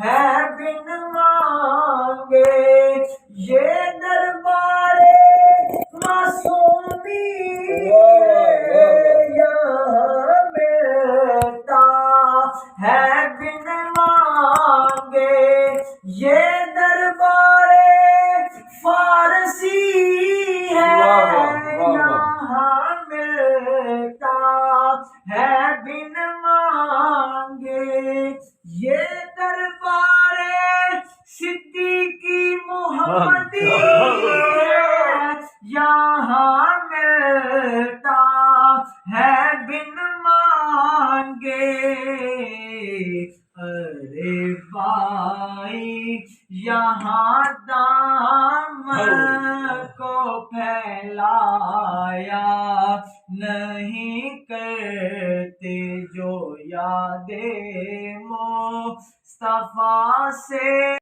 ہے بن مانگے، یہ دربار معصومی یہاں ملتا ہے بن مانگے، یہ دربار فارسی ہے یہاں ملتا ہے بن مانگے، یہ دربار صدیقی محمدی یہاں ملتا ہے بن مانگے، ارے بھائی یہاں دامن کو پھیلایا نہیں کرتے جو یاد مصطفیٰ سے